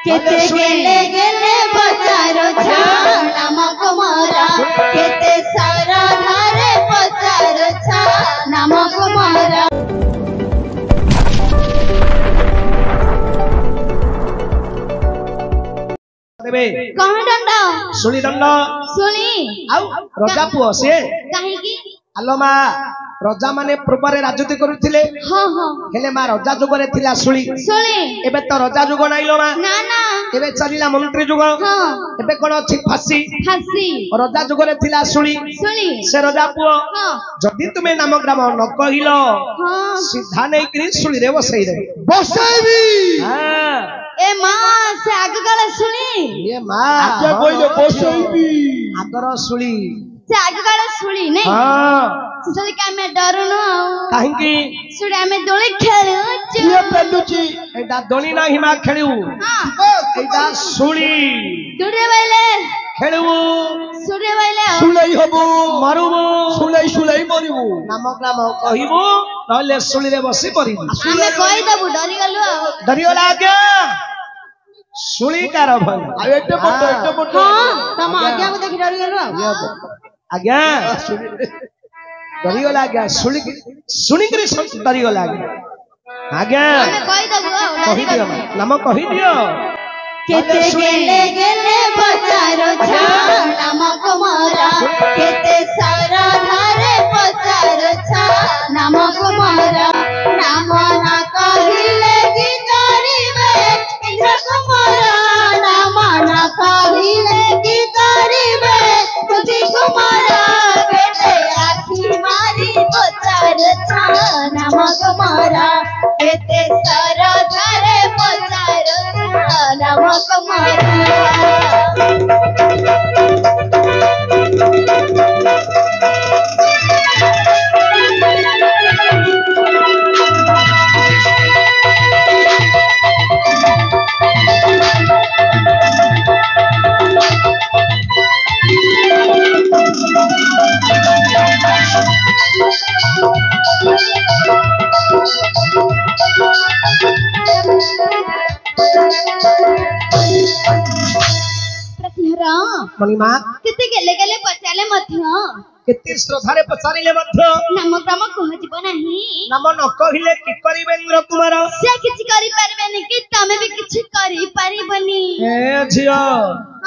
केते गेले गेले पचारो छा नाम कुमारा केते सारा धारे पचारो छा नाम कुमारा कहाँ दंड सुली दंड सुली आउ रजा पुओ से काहे की आलो मा रजा माने पूर्वरे राजनीति करुथिले हां हां हेले मा रजा जुगरे थिला सुली सुली एबे तो रजा जुग नाइलो मा ना ना एबे चलिला मंत्री जुग हां एबे कोन अछि फांसी फांसी रजा जुगरे थिला सुली सुली से रजा पुओ हां जदी तुमे नाम ग्राम न कहिलो हां सीधा नै करी सुली रे बसई रे बसईबी हां ए मां से आगे गला सुली ये मां आगे कइले बसईबी आगर सुली से आगे गला सुली नै हां सुली का मैं डरो न काहे की सुली में दोली खेलु ये पेलुची एटा दोली ना हिमा खेलिउ हां एटा सुली दुरे वाले खेलिउ सुरे वाले सुलई हबु मरुबु सुलई सुलई मरिबु नाम ग्राम कहिबु नले सुली रे बसी परिबु हमें कहि दबु डरी गलु डरियो लागे सुली कार भय आ एटे पट हां तम आज्ञा को देखि डरी गलु आज्ञा डरियो लागे सुली सुनी करी डरियो लागे आज्ञा हमें कहि दबु डरी गलु नाम कहि दियो केते गेले गेले पचारो छा नाम कुमारा केते सारा धारे पचारो छा नाम कुमारा नाम ना कहिले की करिबे इंद्र कुमारा नाम ना कहिले की करिबे तुझी कुमारा केते आखी मारी पचारो छा नाम कुमारा केते सारा धारे पचारो छा नाम कुमारा मणिमा केते गेले गेले पचाले मध्य केते श्रद्धारे पचारिले मध्य नाम ग्राम कहजिब नाही नाम न कहिले कि करिबेंद्र कुमार से किछि करि परबेनी कि तमे भी किछि करि परिबनी ए झियो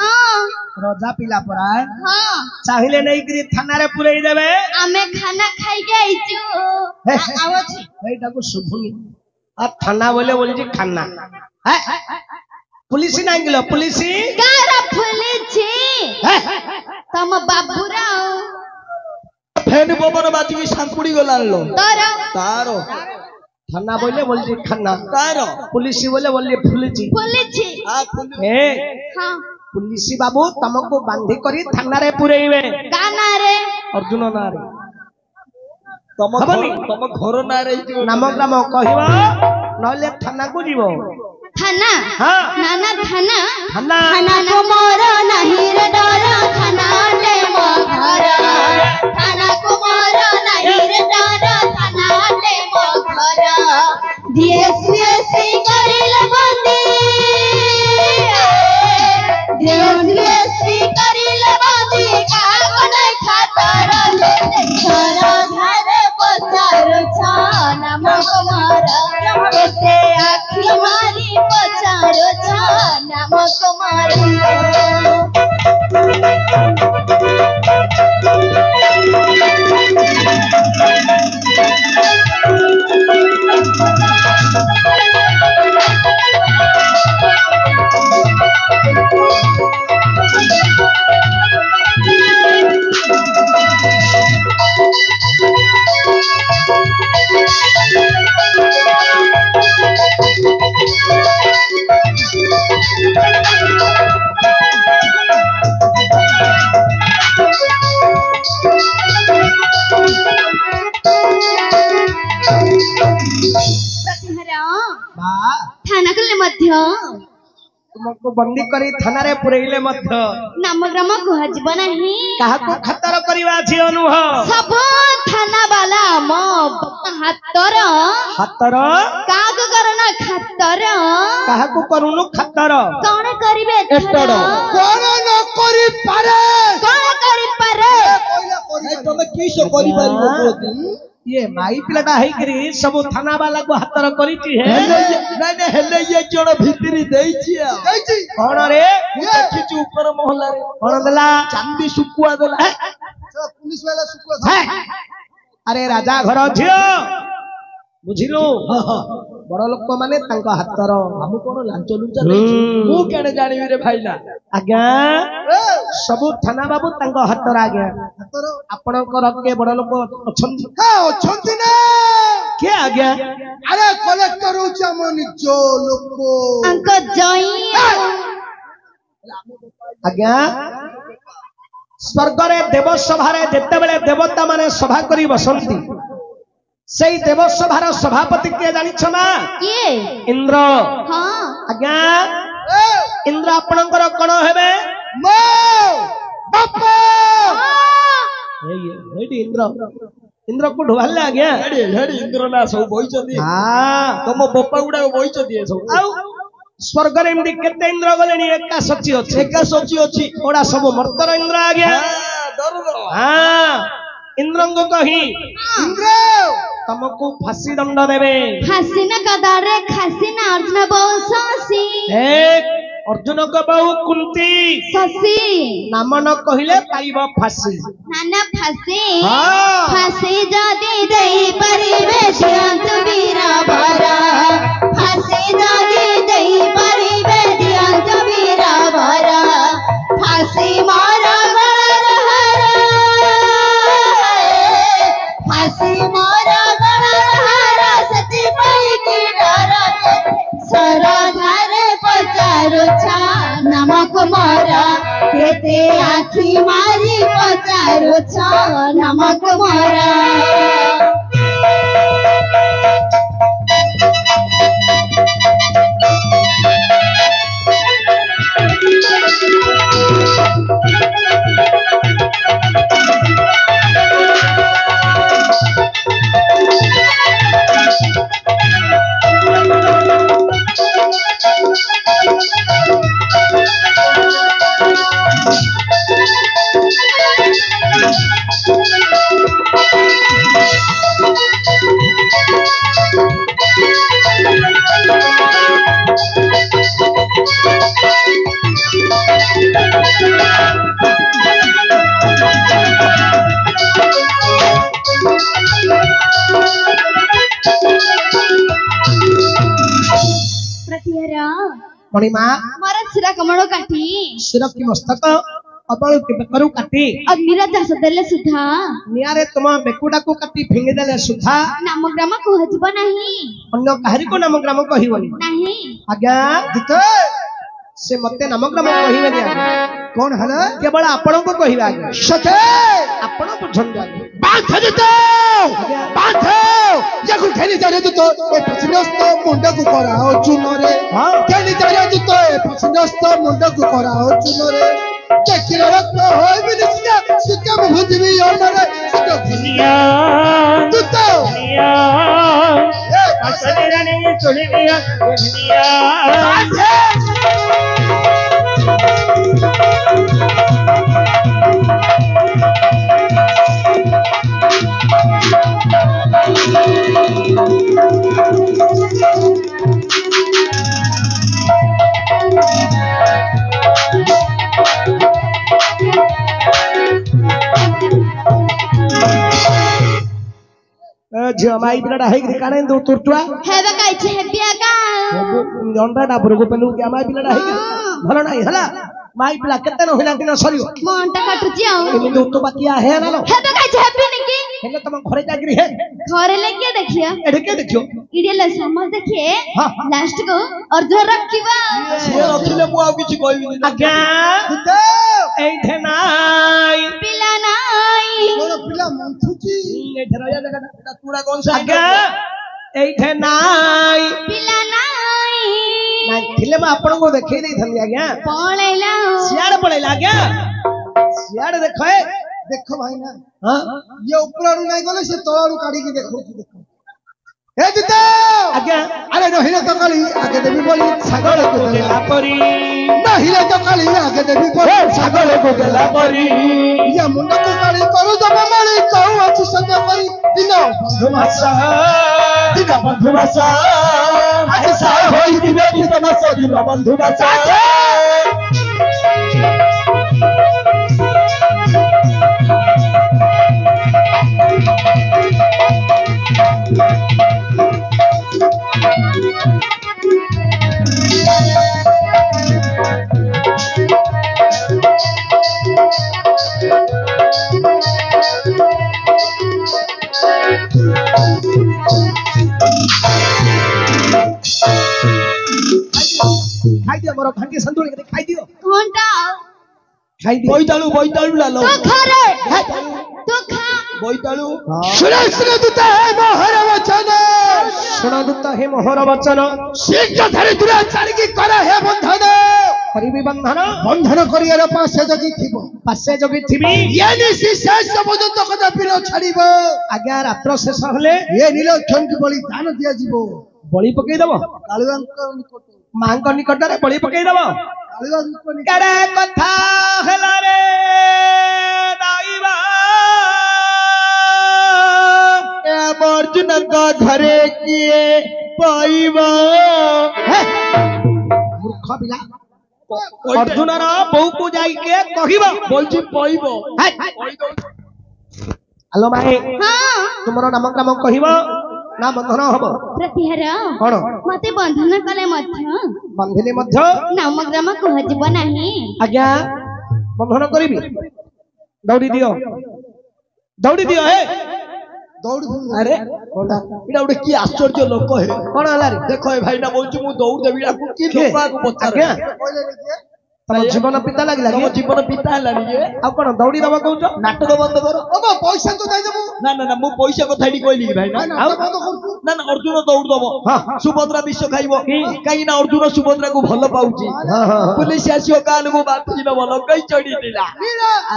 हां रजा पिला परा हां चाहिले नै कि थाना रे पुरई देबे आमे खाना खाइ के आइछु आवछ एटा को सुभुनी आ थाना बोले बोलजी खाना पुलिस ना गेलो पुलिस गारा फुलिछि तम बाबूरा फेन बबर बाजी की सांकुड़ी गलालो तारो थाना बोले बोलजी खाना तारो पुलिस बोले बोलली फुलिछि फुलिछि आ ए हां पुलिस बाबू तमको बांधी करी थाना रे पुरैबे गाना रे अर्जुन ना रे तम घर ना रे नाम ग्राम कहिबा नले थाना को जीवो थाना हां नाना थाना थाना थाना को मोर नाही रे डर थाना ले मो घर थाना को मोर नाही रे डर थाना ले मो घर डीएसपी करिल बंदी डीएसपी करिल बंदी का कोने खातर ले घर घर पचार छा नाम कुमार केते आखी मारी पचारो छा नाम कुमारी तुमको बंदी करी थाना रे पुरेइले मध्य नामग्राम कुहाजिब नाही काहाको खतर करिवा छी अनुह सब थाना वाला मो हातर काग करना खातर काहाको करूनु खतर कौन करिवे एटड़ कोन न करि पारे कौन करि पारे तमे किसो करि पारिबो ये माई पिलाटा हेकरी सब थाना वाला को हतर करिची है नहीं हेले ये जण भितरी देइछि कोन रे देखिछु ऊपर मोहल्ला रे कोन देला चांदी सुकुआ देला पुलिस वाला सुकुआ अरे राजा घर झियो बुझिलु बड़ लोक माने तांको हातर हम कोन लांच लुचा देइछु मु केने जानिबि रे भाईला आज्ञा सब थाना बाबू तांको हातर आज्ञा हातर आपणकर के बड़ लोक अछंती अछंती ना के आज्ञा अरे कलेक्टर होछि हम निज लोको अंक जई आज्ञा स्वर्ग रे देव सभा रे जेते बेले देवता माने सभा करी बसंती सेई देव सभार सभापति के जानि छना के इंद्र हां आज्ञा इंद्र आपणकर कोन हेबे मो बापा हेडी इंद्र को ढोहले आज्ञा हेडी इंद्र ना सब बहिचदी हां तम बप्पा गुडा बहिचदी सब आउ स्वर्ग रे एमदी केते इंद्र गलेनी एका सची अछि ओडा सब मर्तर इंद्र आज्ञा डर हां इंद्रंग कही इंद्र तुमको फांसी दंड देवे फांसी न कदारे खासी न अर्जुन बहु ससी एक अर्जुन को बहु कुंती ससी नाम न कहिले पाइब फांसी नाना फांसी हाँ। फांसी जदी देई परिबे दियंतु वीरा भरा फांसी जदी देई परिबे दियंतु वीरा भरा फांसी मारा गणर हरा फांसी मारा गणर हरा सती पई की डरा सरधारे पचारो छा नमक मारा केते आखी मारी पचारो छा नमक मारा मणिमा हमारा सिरा कमड़ो काटी सिर की मस्तक अबल के बेकरू काटी अग्निरा चाष देले सुधा नियारे तुम बेकुडा को काटी फिंगी देले सुधा नामग्राम कुहजिब नाही अन्य काहरी को नामग्राम कहिवनी नाही आज्ञा जिते से मते नामग्राम कहिबेनी कौन हला केवल आपण को कहिबा आज्ञा सते आपण बुझन जागे बांध देतो बांध याकु खेली जारे तो ए पछिनस्त मुंडा को कराओ चुनरे हां खेली जारे तो ए पछिनस्त मुंडा को कराओ चुनरे देखिलो रक्त होय बिनिसिया सुके भुजबी ओनरे सुके दुनिया तू तो दुनिया ए असरने चुनिया दुनिया माई पिलाटा हेकरी काणे दो तुरटुआ हेबे काइछे हेबियागा अंडाटा बुरगो पेलु के माई पिलाटा हेकरी भलो नाही हला माई पिला केते न होइला दिन सरियो मनटा काटुची आ एमिंद उत्तो बाकिया हे नालो हेबे काइछे हेबी निकी हेले तम घरे जागरी हे घरे लेके देखियो एठे के देखियो इडिले समझ देखिए हाँ। लास्ट को अर्जुन रखिबा से रखिले मु आ किछि कहबी आज्ञा एठे नाई पिला नाई तोर पिला मंथुची एठे रया जगह तुड़ा कौन सा आज्ञा एठे नाई पिला नाई नाई थिले मा आपण को देखै दे थली आज्ञा पळैला सियाड़ पळैला आज्ञा सियाड़ देखो देखो भाई ना हां ये ऊपर नहीं गले से तळारू काढी के देखो देखो ए दिता आज्ञा अरे नहिले तो काली आगे देवी बोली छागल को देला परी नहिले तो काली आगे देवी बोली छागल को देला परी या मुंड को काली करू जब माली कहू अछि संग करी दिन बंधुमासा दिन बंधुमासा आज सा होई दिबे दिनमासा दिन बंधुमासा खाई दियो मोर घंटी संतुली के खाई दियो घंटा खाई दियो बोईतालू लालो तो खरे तो खा बोईतालू सुने सुने दुता है मोहर वचन सुना दुता हे मोहर वचन शीघ्र धरि दुरा चाली की कर हे बंधन करिबी बंधन करियर पासे जगी थिबो पासे जगी थिबी ये निसी शेष पर्यंत कदापि न छाड़िबो आज्ञा रात्र शेष हले ये नीलक्षण की बलि दान दिया जीवो बलि पकई दबो कालुआंक निकट मांग निकट रे बलि पकई दबो कालुआंक निकट केड़े कथा हला रे दाईबा ए अर्जुन का घरे किए पाईबा मूर्ख बिला अर्जुन रा बहु को जाई के कहिबा बोलची पईबो हेलो भाई हां तुमरो नाम कहिबो ना बंधन हबो प्रतिहार कोन मते बंधन कले मध्य बंधिले मध्य नामग्राम कहजिब नाही आज्ञा बंधन करिबी दौड़ी दियो हे दौड़ अरे कोना इडा उडे की आश्चर्य लोक हे कोन हला रे देखो ए भाई ना बोलछु मु दौड़ देबी आ की लोक को पछारे तम जीवन पिता लागला तम जीवन पिता हला रे आ कोन दौड़ी दबा कहउछ नाटक बंद कर अब पैसा तो दे देबो ना मु पैसा को थाडी कहली भाई ना ना अर्जुन दौड़ दबो सुभद्रा विश्व खाइबो काई ना अर्जुन सुभद्रा को भलो पाउची पुलिस आसीओ कान को बाती न भलो कई चढ़ी दिला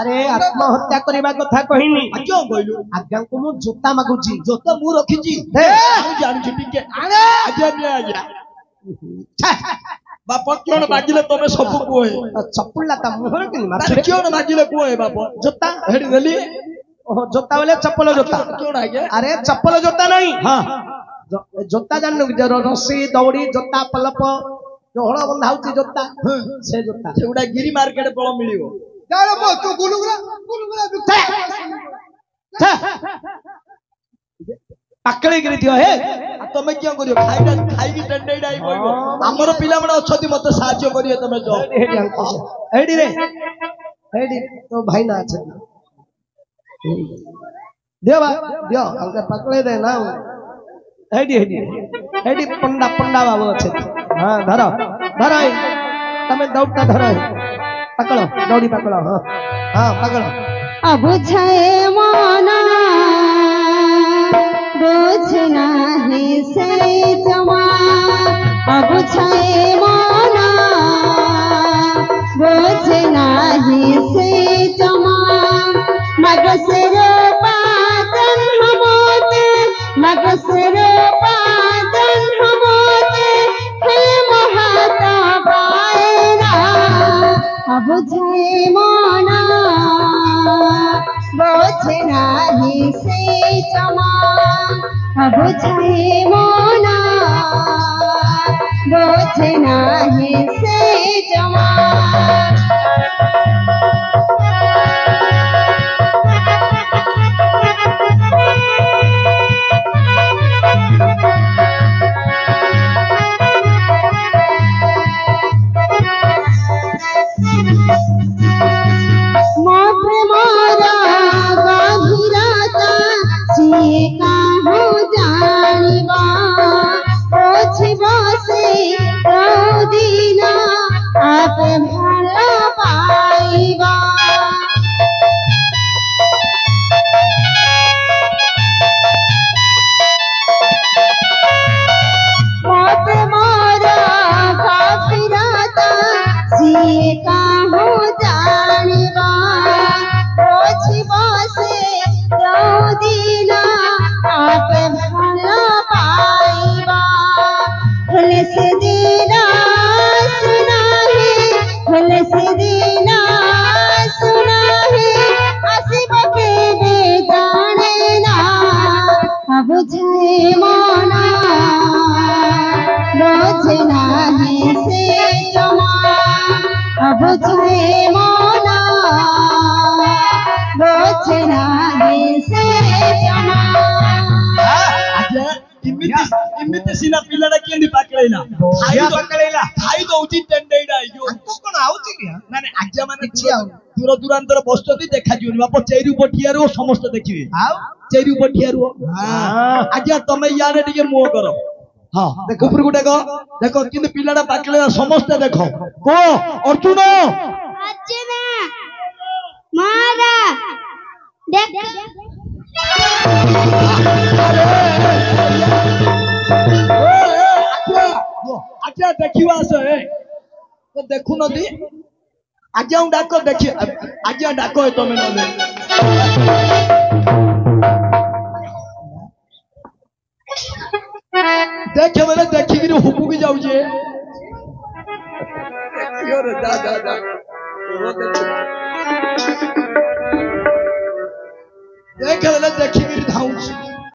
अरे आत्महत्या करबा कथा कहिनी क्यों कहलु आज्ञा को मु जोता मागुची जोता मु रखिची जानु छिटी के अरे आज्ञा बाप क्यों न बाजिले तमे सब कोए चप्पल ता मुहर के मार क्यों न बाजिले कोए बाप जोता हेडी गली ओहो जोता वाले चप्पल जोता क्यों आ गया अरे चप्पल जोता नहीं हां जोता जान रस्सी दौड़ी जोता पलप जो हळ बंधा होची जोता से जोता सेउडा गिरी मार्केट पळ मिलियो यार मो तू गुलुगुला पाकळे गिरी दियो हे तमे क्यों करियो खाई की डंडेडा आई पइबो हमर पिला मन अछती मते साहाय्य करियो तमे जो हेडी अंकल हेडी रे हेडी तो भाई ना अछि देवा दियो अंकल पकड़े दे ना हेडी पंडा बाबू अच्छे हां धरो तमे दौड़ता धरो पकड़ो दौड़ी पकड़ो हां पकड़ो अब छे मना बोझ नाही से जमा अब छे मना बोझ नाही से जमा मगसर पातन हमोते मगसर पातन हमोते फिर महाता बायरा अब छे मना बोझ नाही से जमा अब छे मना बोझ नाही से जमा आप বুঝে মনা বোঝে না সে জানা ଆଜ୍ଞା ଏମିତି ସିନା ପିଲାଟା କେମିତି ପାକଳେଇଲା ଖାଇ ଦଉଛି ଟେଣ୍ଡେଇଟା ହେଇଯିବ କଣ ଆଉଛି କି ନା ଆଜ୍ଞା ମାନେ ଦୂର ଦୂରାନ୍ତର ବସୁଛନ୍ତି ଦେଖାଯିବନି ବାପ ଚେରି ଉପ ଠିଆ ରୁହ ସମସ୍ତେ ଦେଖିବେ ଆଉ ଚେରି ଉପ ଠିଆ ରୁହ ଆଜ୍ଞା ତମେ ୟାରେ ଟିକେ ମୁହଁ କର ହଁ ଉପରକୁ ଦେଖ ଦେଖ କିନ୍ତୁ ପିଲାଟା ପାକଳେଇଲା ସମସ୍ତେ ଦେଖ କୁହ ଅର୍ଜୁନ ଅର୍ଜୁନ ମାରା ଦେଖ ଆଜ୍ଞା ଦେଖିବା ଆସ ଦେଖୁନନ୍ତି ଆଜ୍ଞା ଡାକ ଦେଖି ଆଜ୍ଞା ଡାକ ତମେ ନହେଲେ ଦେଖ ବେଲେ ଦେଖିକିରି ହୁବୁକି ଯାଉଛି ଦେଖ ବେଲେ ଦେଖିକିରି ଧାଉଛି